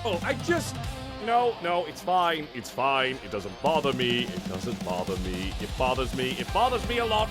careful. I just. No, it's fine. It's fine. It doesn't bother me. It doesn't bother me. It bothers me. It bothers me a lot.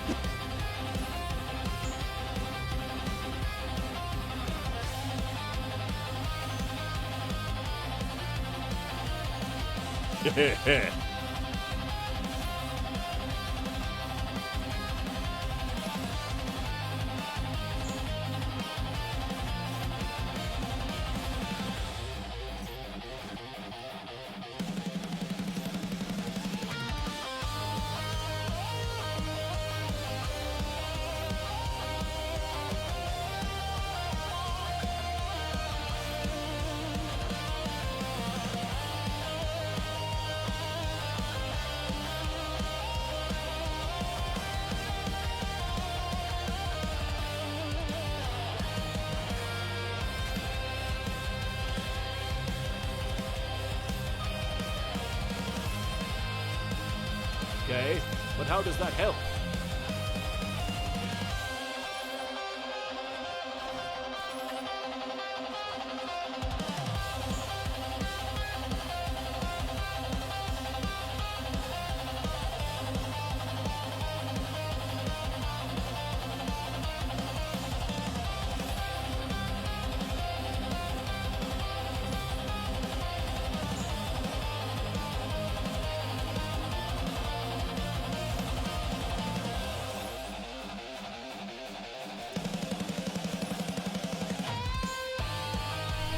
Okay, but how does that help?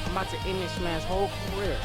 I'm about to end this man's whole career.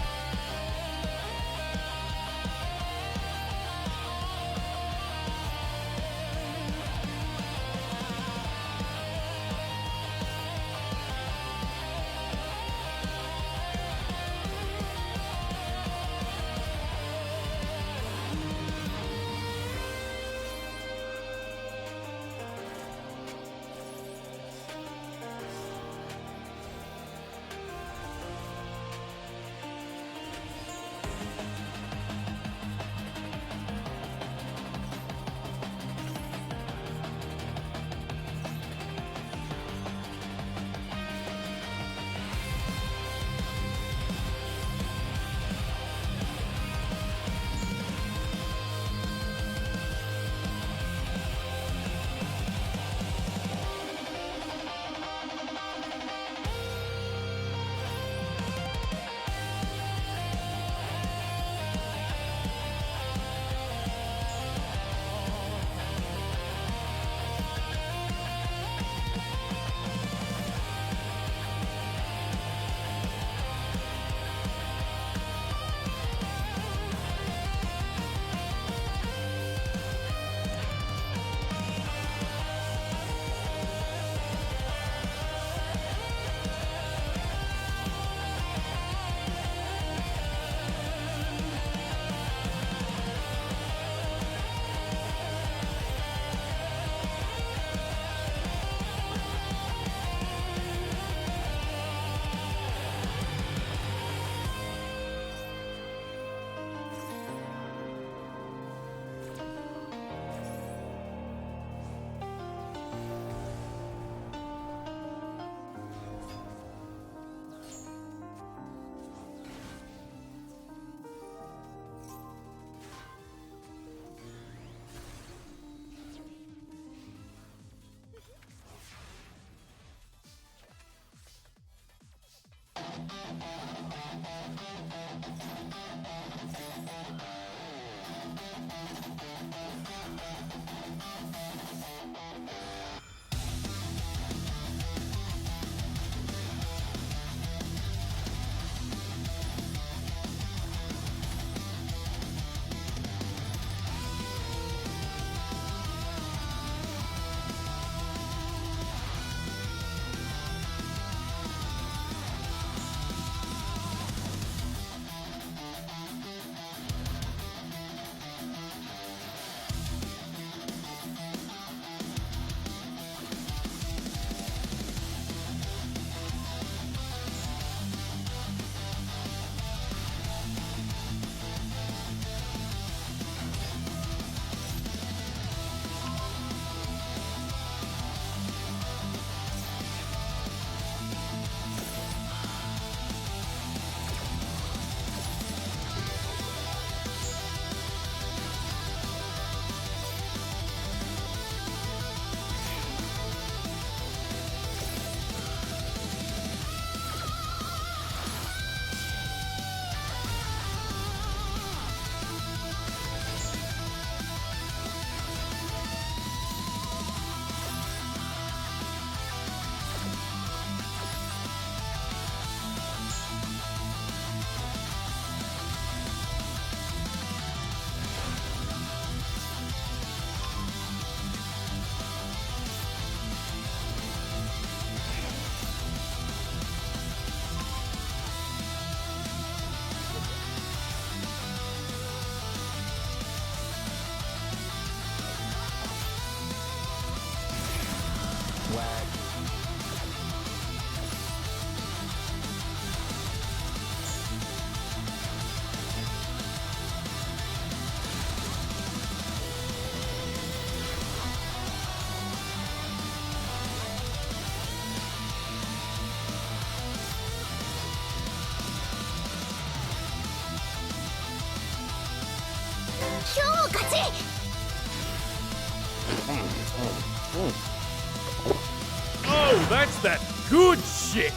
Oh, that's that good shit!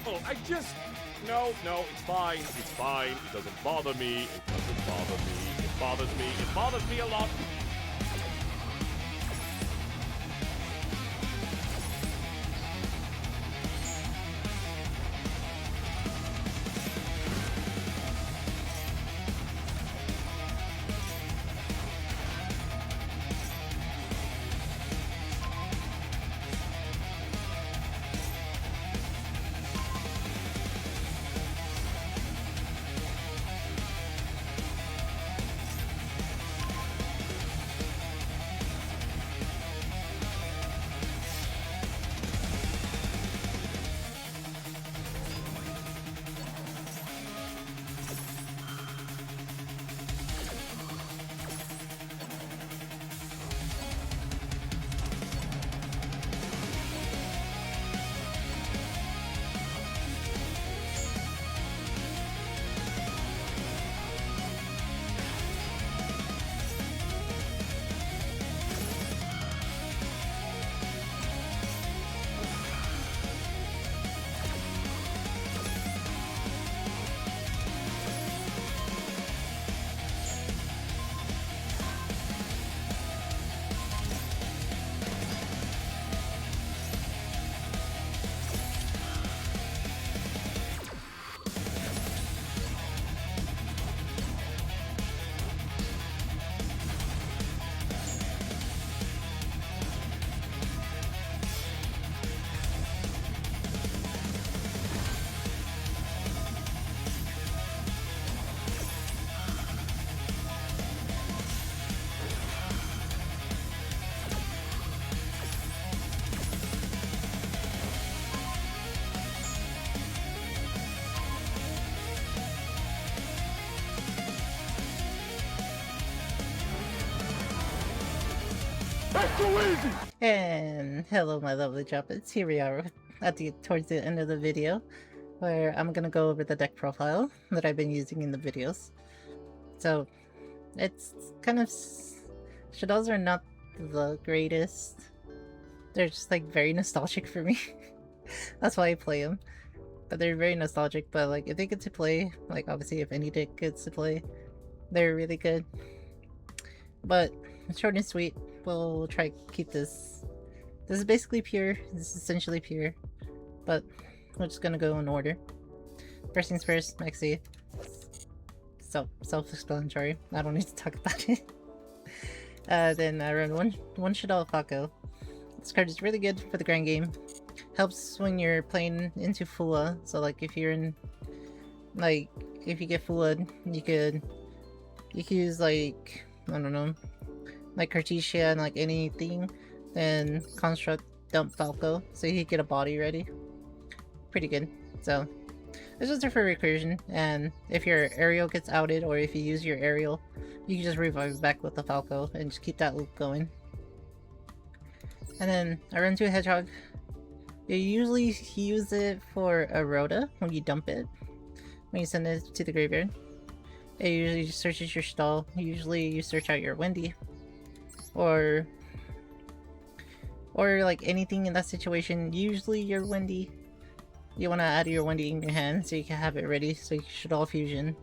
careful. I just... No, it's fine. It's fine. It doesn't bother me. It doesn't bother me. It bothers me. It bothers me a lot. That's too easy! And hello my lovely Jumpets, here we are towards the end of the video where I'm gonna go over the deck profile that I've been using in the videos. So it's kind of... Shaddolls are not the greatest. They're just like very nostalgic for me. That's why I play them. But they're very nostalgic, but like if they get to play, like obviously if any deck gets to play, they're really good. But short and sweet, we'll try to keep this. This is basically pure. This is essentially pure. But we're just gonna go in order. First things first, Maxi. So self-explanatory. I don't need to talk about it. Then I run one Shaddoll Falco. This card is really good for the grand game. Helps when you're playing into Fua. So like if you're in, like if you get Fua, you could use like, I don't know, like Cartesia and like anything, then construct dump Falco so you could get a body ready. Pretty good. So this is for recursion, and if your aerial gets outed or if you use your aerial, you can just revive back with the Falco and just keep that loop going. And then I run to a Hedgehog. You usually use it for a Rhoda when you dump it, when you send it to the graveyard. It usually searches your stall. Usually you search out your Wendy. Or like anything in that situation, usually your Wendy. You want to add your Wendy in your hand so you can have it ready, so you should all fusion.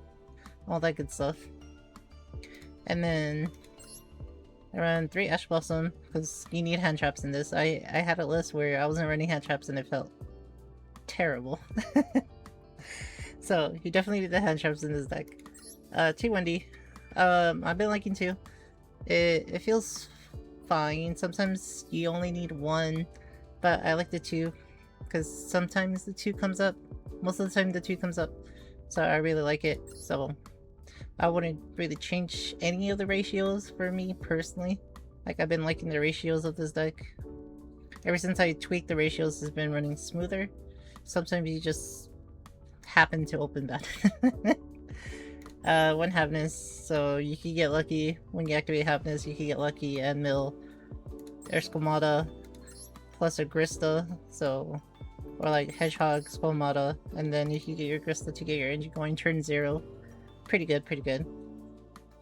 All that good stuff. And then I run 3 Ash Blossom, because you need hand traps in this. I had a list where I wasn't running hand traps and it felt terrible. So you definitely need the hand traps in this deck. 2 Wendy. I've been liking 2. It feels fine. Sometimes you only need 1, but I like the 2 because sometimes the 2 comes up. Most of the time the 2 comes up, so I really like it. So I wouldn't really change any of the ratios for me personally. Like I've been liking the ratios of this deck. Ever since I tweaked the ratios, it's been running smoother. Sometimes you just happen to open that. 1 Happiness, so you can get lucky when you activate Happiness. You can get lucky and mill Erskomata plus a Grista, so, or like Hedgehog, Spomata, and then you can get your Grista to get your engine going turn 0. Pretty good, pretty good.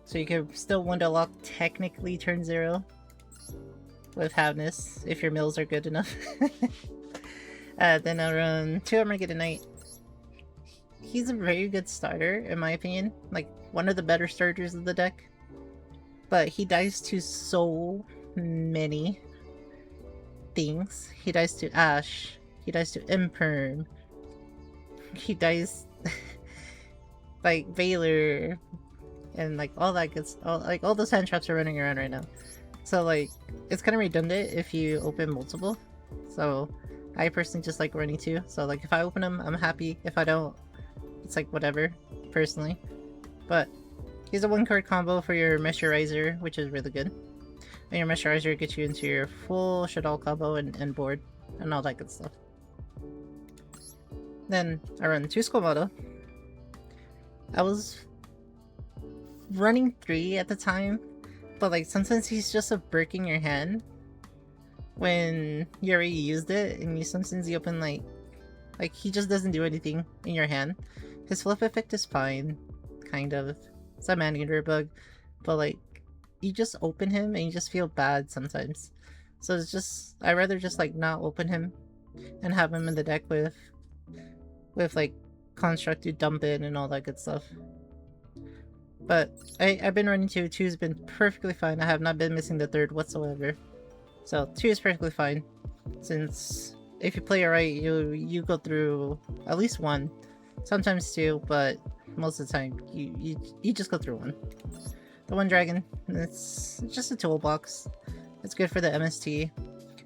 So you can still window lock technically turn 0 with Happiness if your mills are good enough. Then I'll run 2 Armageddon Knight. he's a very good starter, in my opinion. Like, one of the better starters of the deck. But he dies to so many things. He dies to Ash. He dies to Imperm. He dies like Valor, and like all that gets all those hand traps are running around right now. So like it's kind of redundant if you open multiple. So I personally just like running 2. So like if I open them, I'm happy. If I don't, it's like whatever, personally. But he's a 1-card combo for your Meshurizer, which is really good. And your Meshurizer gets you into your full Shaddoll combo and board and all that good stuff. Then I run 2 Squamata. I was running 3 at the time, but like sometimes he's just a brick in your hand when you already used it, and sometimes you open like he just doesn't do anything in your hand. His flip effect is fine, kind of. It's a man-eater bug, but like you just open him and you just feel bad sometimes. So it's just, I'd rather just like not open him and have him in the deck with like construct to dump it and all that good stuff. But I've been running 2. 2's been perfectly fine. I have not been missing the 3rd whatsoever. So 2 is perfectly fine. Since if you play it right, you go through at least 1, sometimes 2, but most of the time you just go through 1. The 1 dragon, it's just a toolbox. It's good for the MST.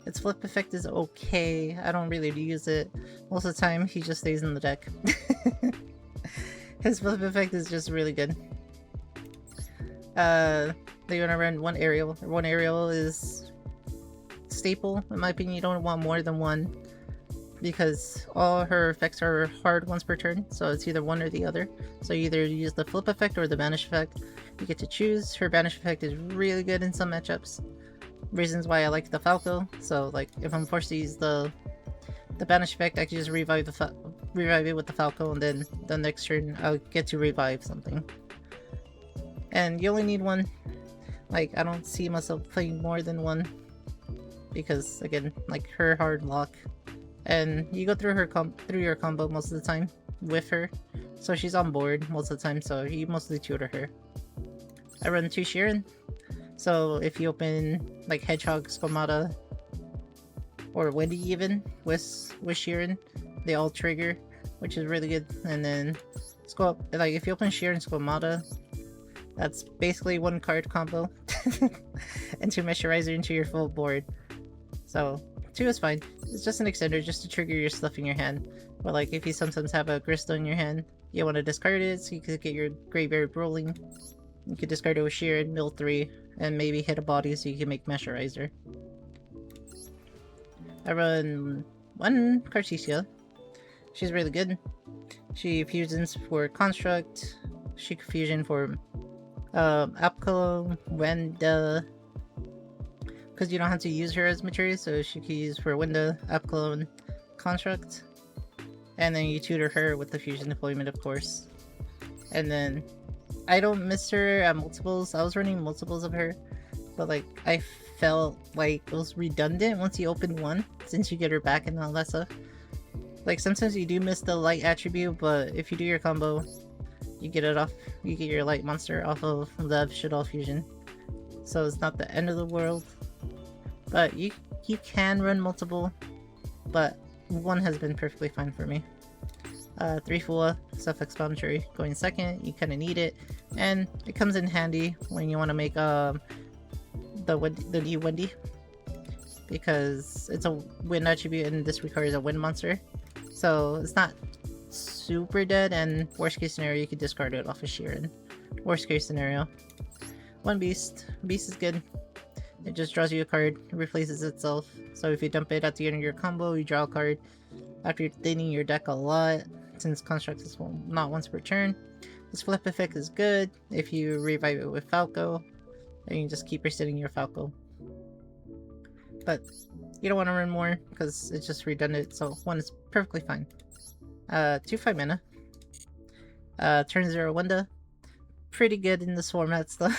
Its flip effect is okay. I don't really use it. Most of the time, he just stays in the deck. His flip effect is just really good. They want to run 1 aerial. 1 aerial is staple, in my opinion. You don't want more than 1, because all her effects are hard once per turn, so it's either one or the other. So you either use the flip effect or the banish effect. You get to choose. Her banish effect is really good in some matchups. Reasons why I like the Falco. So like if I'm forced to use the banish effect, I can just revive it with the Falco, and then the next turn I'll get to revive something. And you only need 1. Like I don't see myself playing more than 1, because again, like her hard lock, and you go through her through your combo most of the time with her, so she's on board most of the time, so you mostly tutor her. I run 2 Sheeran, so if you open like Hedgehog, Squamata, or Wendy even with Sheeran, they all trigger, which is really good. And then like if you open Sheeran Squamata, that's basically 1 card combo and 2 Meshurizer into your full board. So 2 is fine. It's just an extender just to trigger your stuff in your hand. But like if you sometimes have a Gristol in your hand, you want to discard it so you can get your graveyard rolling. You could discard it with Sheeran, mill 3, and maybe hit a body so you can make Meshurizer. I run 1 Cartesia. She's really good. She fusions for Construct. She can fusion for Apco, Wenda, because you don't have to use her as material, so she can use for Wenda, Apco, and Construct. And then you tutor her with the fusion deployment, of course. And then I don't miss her at multiples. I was running multiples of her, but like I felt like it was redundant once you open 1, since you get her back and all that stuff. Like sometimes you do miss the light attribute, but if you do your combo, you get it off. You get your light monster off of the Shaddoll fusion, so it's not the end of the world. But you can run multiple, but 1 has been perfectly fine for me. 3 Fua, self-explanatory, going second. You kind of need it, and it comes in handy when you want to make the new Wendy, because it's a wind attribute and this requires a wind monster, so it's not super dead, and worst case scenario you could discard it off of Sheeran. Worst case scenario. 1 Beast. Beast is good. It just draws you a card, it replaces itself, so if you dump it at the end of your combo, you draw a card after you're thinning your deck a lot, since Construct is not once per turn. This flip effect is good if you revive it with Falco, and you just keep resetting your Falco. But you don't want to run more because it's just redundant, so 1 is perfectly fine. 2/5 mana. Turn 0 Wenda. Pretty good in this format still.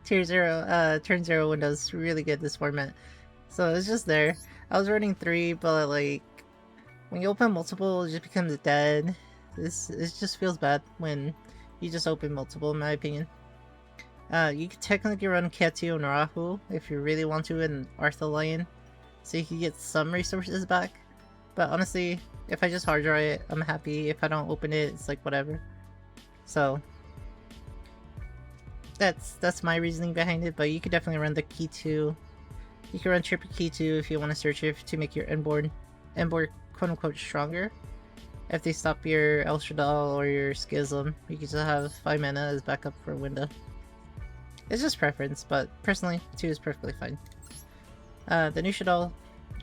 Turn 0 Wenda is really good this format. So it's just there. I was running 3, but like when you open multiple, it just becomes dead. It just feels bad when you just open multiple, in my opinion. You could technically run Ketu and Rahu if you really want to, and Arthur Lion, so you can get some resources back. But honestly, if I just hard draw it, I'm happy. If I don't open it, it's like whatever. So that's my reasoning behind it. But you could definitely run the Key 2. You can run Triple Key 2 if you want to search it to make your Enborn quote unquote stronger. If they stop your El Shaddoll or your Schism, you can still have 5 mana as backup for Window. It's just preference, but personally, 2 is perfectly fine. The new Shaddoll,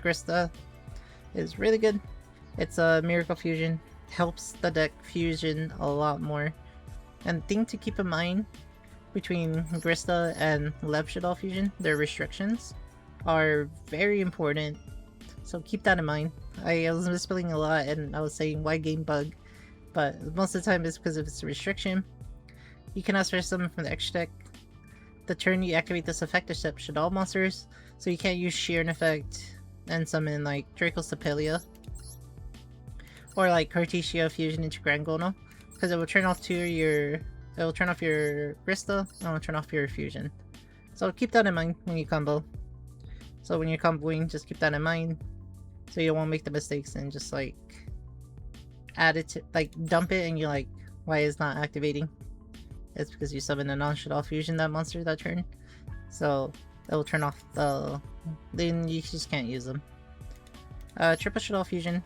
Grista, is really good. It's a Miracle Fusion, helps the deck fusion a lot more. And the thing to keep in mind between Grista and Lev Shaddoll Fusion, their restrictions are very important. So keep that in mind. I was misspelling a lot and I was saying why game bug, but most of the time it's because of its restriction. You can ask for summon from the extra deck. The turn you activate this effect except Shaddoll monsters, so you can't use Sheeran effect and summon like Draco Sepelia or like Cartesia Fusion into Grand Gono, because it will turn off your Grista and it will turn off your Fusion. So keep that in mind when you combo. So when you're comboing, just keep that in mind, so you won't make the mistakes and just like add it to, like dump it and you're like, why is not activating? It's because you summon a non-Shaddoll Fusion that monster that turn, so it will turn off then you just can't use them. Triple Shaddoll Fusion,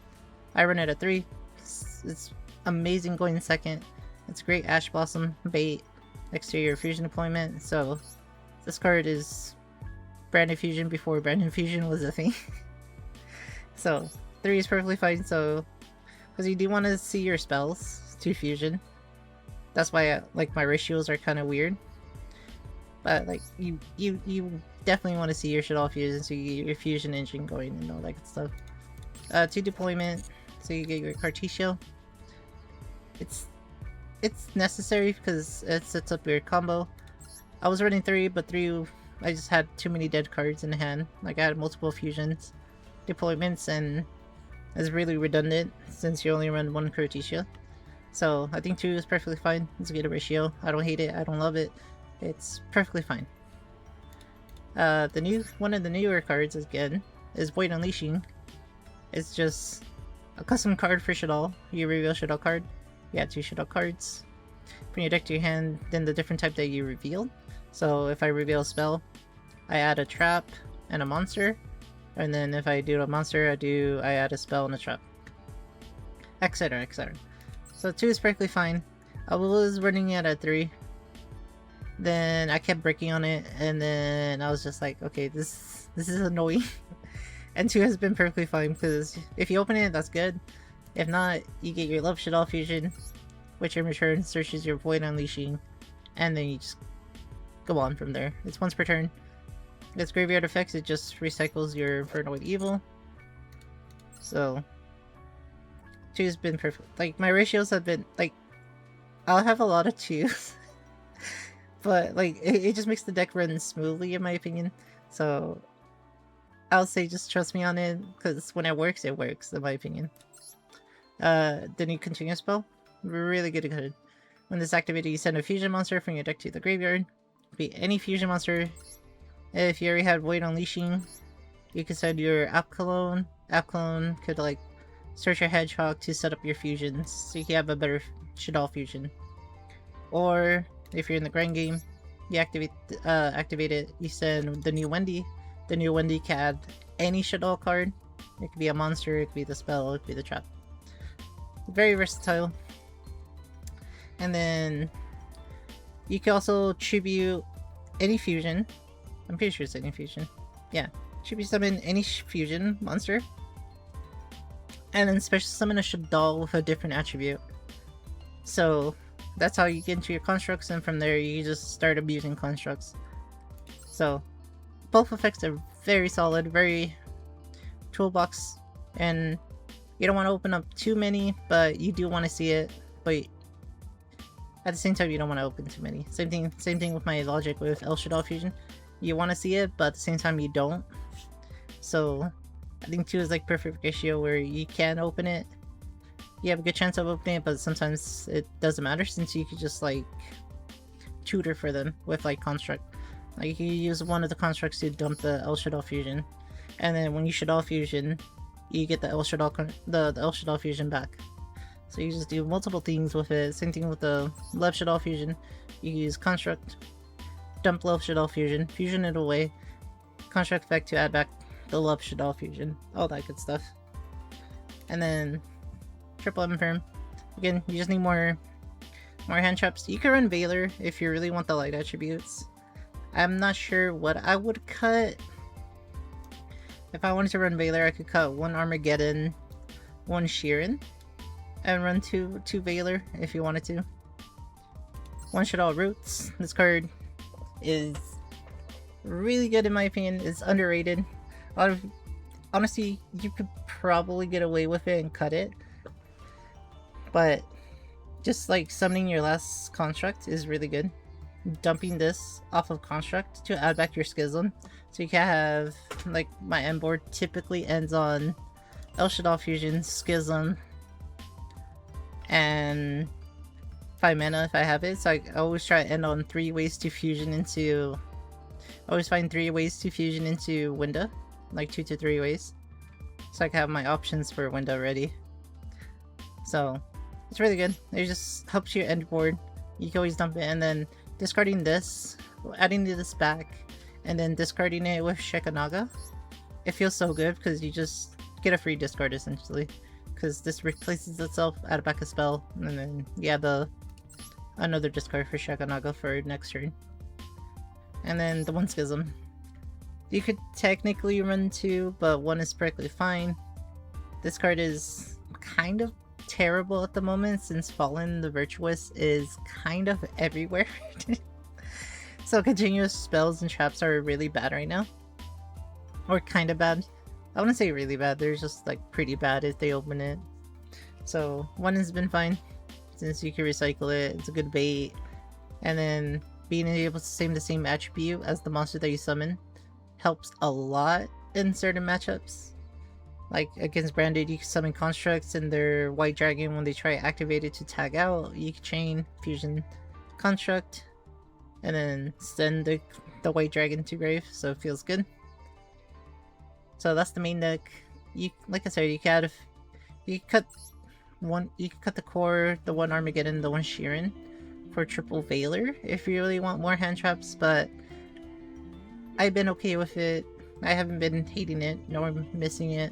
I run it at 3. It's amazing going second. It's great Ash Blossom bait next to your fusion deployment, so this card is brand new fusion before brand new fusion was a thing. So 3 is perfectly fine, so because you do want to see your spells to fusion. That's why like my ratios are kind of weird, but like you definitely want to see your Shaddoll fusion, so you get your fusion engine going and all that good stuff. 2 deployment, so you get your Cartesia. It's necessary because it sets up your combo. I was running 3, but 3 I just had too many dead cards in hand. Like I had multiple fusions, deployments, and it's really redundant since you only run 1 Cartesia. So I think 2 is perfectly fine. It's a good ratio. I don't hate it. I don't love it. It's perfectly fine. One of the newer cards again is Void Unleashing. It's just a custom card for Shaddoll. You reveal Shaddoll card. You add 2 Shaddoll cards from your deck to your hand, then the different type that you revealed. So if I reveal a spell, I add a trap and a monster, and then if I do a monster, I add a spell and a trap, etc, etc. So 2 is perfectly fine. I was running it at 3. Then I kept breaking on it, and then I was just like, okay, this is annoying. And 2 has been perfectly fine, because if you open it, that's good. If not, you get your Love Shaddoll Fusion, which in return searches your Void Unleashing, and then you just go on from there. It's once per turn. Its graveyard effects, it just recycles your Infernoid Evil. So 2 has been perfect. Like my ratios have been like, I'll have a lot of 2s, but like it just makes the deck run smoothly in my opinion. So I'll say just trust me on it, because when it works in my opinion. The new continuous spell, really good card. When this activated, you send a fusion monster from your deck to the graveyard. Be any fusion monster. If you already had Void Unleashing, you can send your App Clone. App Clone could like search your Hedgehog to set up your fusions, so you can have a better Shaddoll fusion. Or if you're in the grind game, you activate it. You send the new Wendy. The new Wendy can add any Shaddoll card. It could be a monster. It could be the spell. It could be the trap. Very versatile. And then you can also tribute any fusion. I'm pretty sure it's any fusion. Yeah. Tribute summon any fusion monster. And then special summon a Shaddoll with a different attribute. So that's how you get into your constructs, and from there you just start abusing constructs. So both effects are very solid, very toolbox, and you don't want to open up too many, but you do want to see it. But at the same time, you don't want to open too many. Same thing with my logic with El Shaddoll Fusion. You want to see it, but at the same time, you don't. So I think 2 is like perfect ratio where you can open it. You have a good chance of opening it, but sometimes it doesn't matter since you could just like tutor for them with like construct. Like you use one of the constructs to dump the El Shaddoll fusion, and then when you Shaddoll fusion, you get the El Shaddoll the El Shaddoll fusion back. So you just do multiple things with it. Same thing with the left Shaddoll fusion. You use construct, dump left Shaddoll fusion, fusion it away, construct effect to add back the left Shaddoll fusion, all that good stuff. And then triple infirm. Again, you just need more hand traps. You can run Valor if you really want the light attributes. I'm not sure what I would cut. If I wanted to run Valor, I could cut 1 Armageddon, 1 Sheeran, and run 2 Valor if you wanted to. 1 Shaddoll Roots. This card is really good in my opinion. It's underrated. Honestly, you could probably get away with it and cut it, but just like summoning your last construct is really good. Dumping this off of construct to add back your schism, so you can have like my end board typically ends on El Shaddoll fusion, schism, and 5 mana if I have it. So I always try to end on 3 ways to fusion into. I always find 3 ways to fusion into window, like 2 to 3 ways, so I can have my options for window ready. So it's really good. It just helps your end board. You can always dump it, and then discarding this, adding this back, and then discarding it with Shekanaga. It feels so good because you just get a free discard essentially, because this replaces itself, add back a spell, and then you have another discard for Shekanaga for next turn. And then the 1 Schism. You could technically run 2, but 1 is perfectly fine. This card is kind of terrible at the moment since Fallen the Virtuous is kind of everywhere. So continuous spells and traps are really bad right now. Or kind of bad. I wouldn't say really bad, they're just like pretty bad if they open it. So 1 has been fine since you can recycle it, it's a good bait. And then being able to save the same attribute as the monster that you summon helps a lot in certain matchups. Like against Branded, you can summon constructs and their white dragon. When they try to activate it to tag out, you can chain fusion construct and then send the white dragon to grave, so it feels good. So that's the main deck. You, like I said, you can add, you can cut the core, the 1 Armageddon, the 1 Sheeran for triple Valor if you really want more hand traps, but I've been okay with it. I haven't been hating it nor missing it.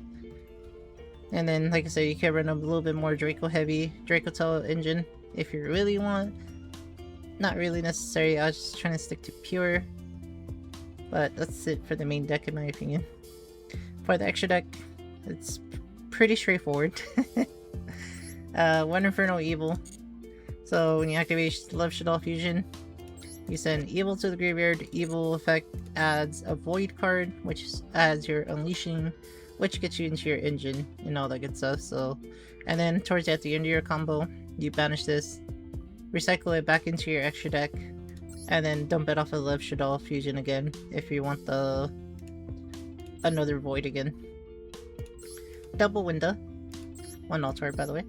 And then, like I said, you can run a little bit more Draco heavy, Draco Tail engine if you really want. Not really necessary, I was just trying to stick to pure. But that's it for the main deck in my opinion. For the extra deck, it's pretty straightforward. 1 Infernal Evil. So when you activate Love Shaddoll Fusion, you send Evil to the graveyard. Evil effect adds a Void card, which adds your Unleashing, which gets you into your engine and all that good stuff. So, and then towards the end of your combo, you banish this, recycle it back into your extra deck, and then dump it off of Love Shaddoll Fusion again if you want another Void again. Double Window. 1 Altar, by the way.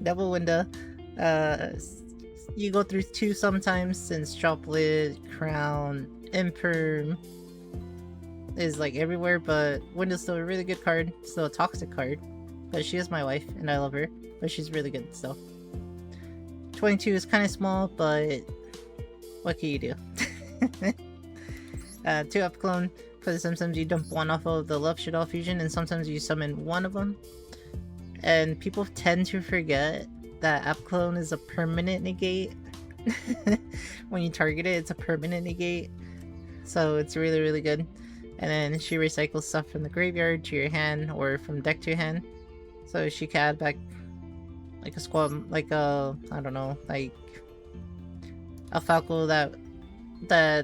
Double Window. You go through 2 sometimes since Droplet, Crown, Imperm is like everywhere, but Window's still a really good card, still a toxic card, but she is my wife and I love her, but she's really good still. 22 is kind of small, but what can you do? 2 Up Clone, because sometimes you dump 1 off of the Love Shaddoll Fusion and sometimes you summon 1 of them. And people tend to forget that Up Clone is a permanent negate. When you target it, it's a permanent negate. So it's really, really good. And then she recycles stuff from the graveyard to your hand or from deck to hand. So she can add back like a squad, like a, I don't know, like a Falco that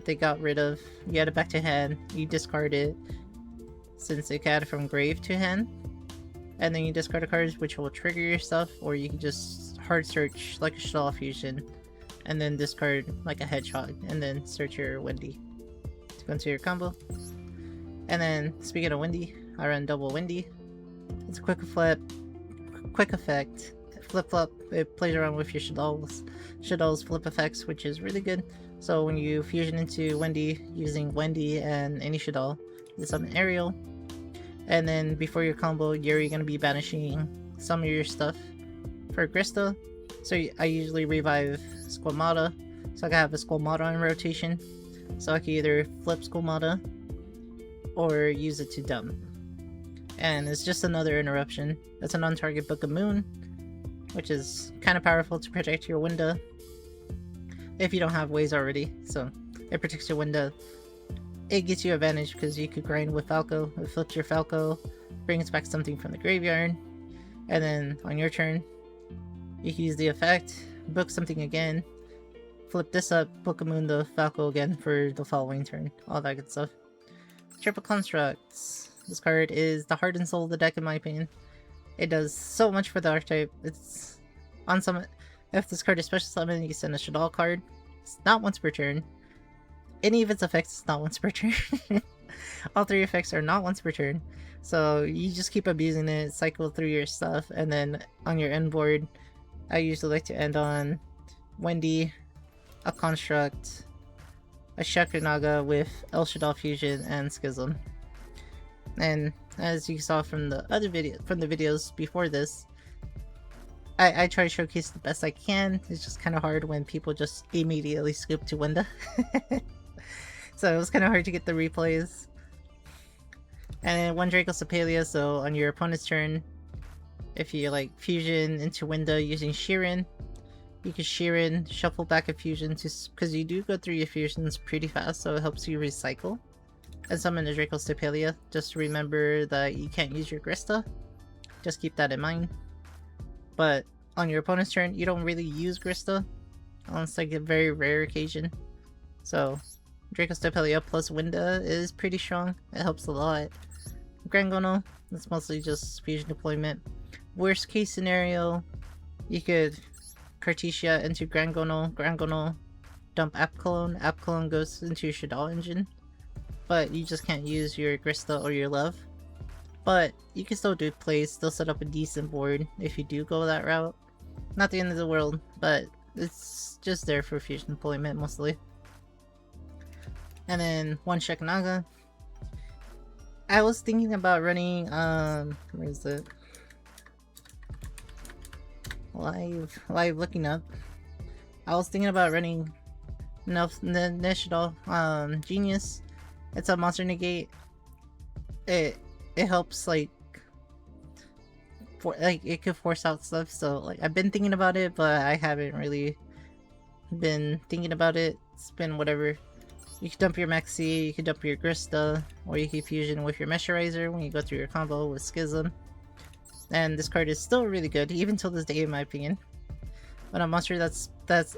they got rid of. You add it back to hand, you discard it since it can add from grave to hand. And then you discard a card which will trigger your stuff, or you can just hard search like a Shaddoll Fusion and then discard like a Hedgehog and then search your Wendy to go into your combo. And then, speaking of Windy, I run double Windy. It's a quick flip, quick effect. Flip flop, it plays around with your Shaddoll's flip effects, which is really good. So when you fusion into Wendy using Wendy and any Shaddoll, you summon Ariel. And then before your combo, you're gonna be banishing some of your stuff for Grista. So I usually revive Squamata, so I can have a Squamata in rotation. So I can either flip Squamata or use it to dump. And it's just another interruption. It's an on-target Book of Moon, which is kind of powerful to protect your window if you don't have ways already. So it protects your window. It gets you advantage because you could grind with Falco. It flips your Falco, brings back something from the graveyard, and then on your turn, you can use the effect, book something again, flip this up, Book of Moon the Falco again for the following turn. All that good stuff. Triple Constructs. This card is the heart and soul of the deck in my opinion. It does so much for the archetype. It's on summon. If this card is special summon, you can send a Shaddoll card. It's not once per turn. Any of its effects is not once per turn. All 3 effects are not once per turn. So you just keep abusing it, cycle through your stuff, and then on your end board, I usually like to end on Wendy, a Construct, a Shakunaga with El Shaddoll Fusion, and Schism. And as you saw from the other videos before this, I try to showcase the best I can. It's just kind of hard when people just immediately scoop to Winda. So it was kind of hard to get the replays. And then 1 Draco Sepalia, so on your opponent's turn, if you like fusion into Winda using Sheeran, you can Sheeran, shuffle back a fusion to, because you do go through your fusions pretty fast, so it helps you recycle. And summon a Draco Sepalia. Just remember that you can't use your Grista. Just keep that in mind. But on your opponent's turn, you don't really use Grista unless like a very rare occasion. So Draco Sepalia plus Winda is pretty strong. It helps a lot. Grangono, that's mostly just fusion deployment. Worst case scenario, you could Cartesia into Grangono. Grangono dump Apclone. Apclone goes into your Shaddoll engine. But you just can't use your Grista or your Love. But you can still do plays, still set up a decent board if you do go that route. Not the end of the world, but it's just there for fusion deployment mostly. And then 1 Shakunaga. I was thinking about running, where is it? Live looking up. I was thinking about running Shaddoll, Genius. It's a monster negate. It helps like it could force out stuff. So like I've been thinking about it, but I haven't really been thinking about it. It's been whatever. You can dump your Maxi, you can dump your Grista, or you can fusion with your Mesherizer when you go through your combo with Schism. And this card is still really good, even till this day in my opinion. When a monster that's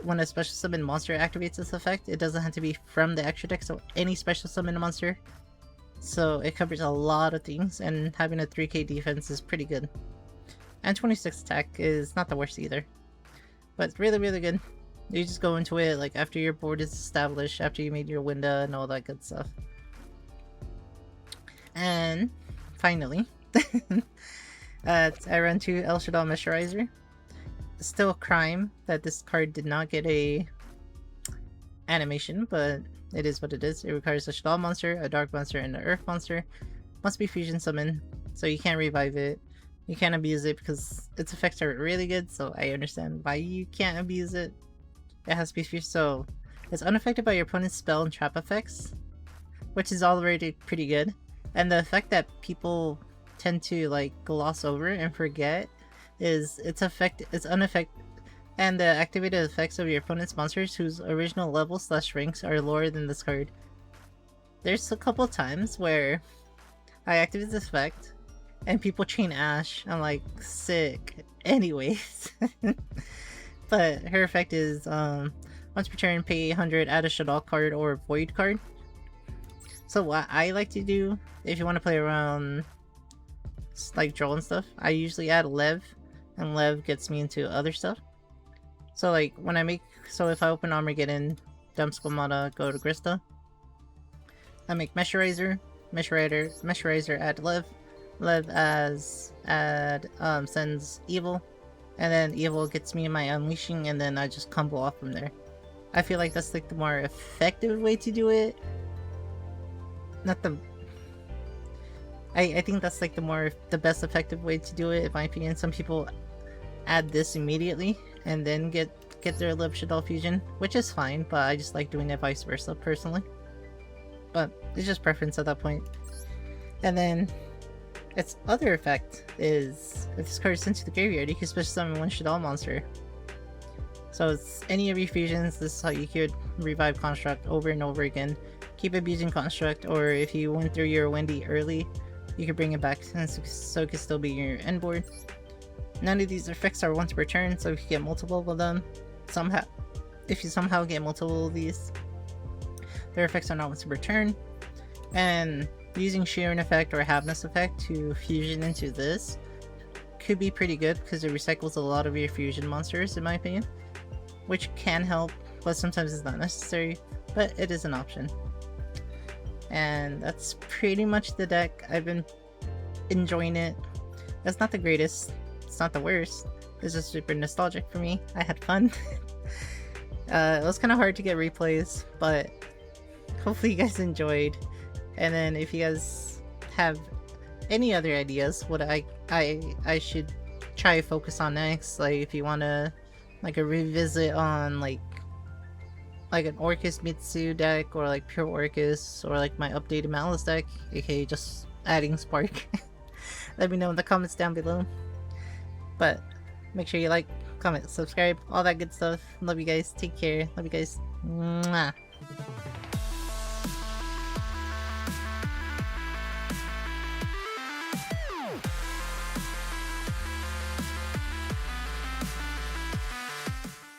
when a special summon monster activates this effect, it doesn't have to be from the extra deck, so any special summon monster. So it covers a lot of things, and having a 3k defense is pretty good. And 26 attack is not the worst either. But it's really, really good. You just go into it like after your board is established, after you made your window and all that good stuff. And finally, I run 2 El Shaddoll Mesherizer. Still a crime that this card did not get a animation, but it is what it is. It requires a Shaddoll monster, a Dark monster, and an Earth monster. Must be fusion summoned, so you can't revive it. You can't abuse it because its effects are really good, so I understand why you can't abuse it. It has to be fusion, so it's unaffected by your opponent's spell and trap effects, which is already pretty good. And the effect that people tend to like gloss over and forget is its unaffected, and the activated effects of your opponent's monsters whose original level / ranks are lower than this card. There's a couple times where I activate this effect and people chain Ash. I'm like, sick. Anyways. But her effect is once per turn, pay 800, add a Shaddoll card or Void card. So what I like to do, if you want to play around like draw and stuff, I usually add Lev, and Lev gets me into other stuff. So like when I make, so if I open Armageddon, dump Squamata, go to Grista, I make Mesherizer, Meshwriter add Lev. Lev as add sends Evil. And then Evil gets me my Unleashing, and then I just combo off from there. I feel like that's like the more effective way to do it. Not the... I think that's like the best effective way to do it, in my opinion. Some people add this immediately and then get their Lev Shaddoll fusion, which is fine, but I just like doing it vice versa personally. But it's just preference at that point. And then its other effect is if this card is sent to the graveyard, you can special summon one Shaddoll monster. So it's any of your fusions, this is how you could revive Construct over and over again. Keep abusing Construct, or if you went through your Wendy early, you can bring it back so it can still be your end board. None of these effects are once per turn, so if you get multiple of them, if you somehow get multiple of these, their effects are not once per turn. And using Sheeran effect or Havness effect to fusion into this could be pretty good because it recycles a lot of your fusion monsters, in my opinion, which can help, but sometimes it's not necessary, but it is an option. And that's pretty much the deck. I've been enjoying it. It's not the greatest, it's not the worst, it's just super nostalgic for me. I had fun. It was kind of hard to get replays, but hopefully you guys enjoyed. And then if you guys have any other ideas what I should try to focus on next, like if you want to like a revisit on like an Orcus Mitsu deck, or like pure Orcus, or like my updated Malice deck, aka just adding Spark, let me know in the comments down below. But make sure you like, comment, subscribe, all that good stuff. Love you guys. Take care. Love you guys. Mwah.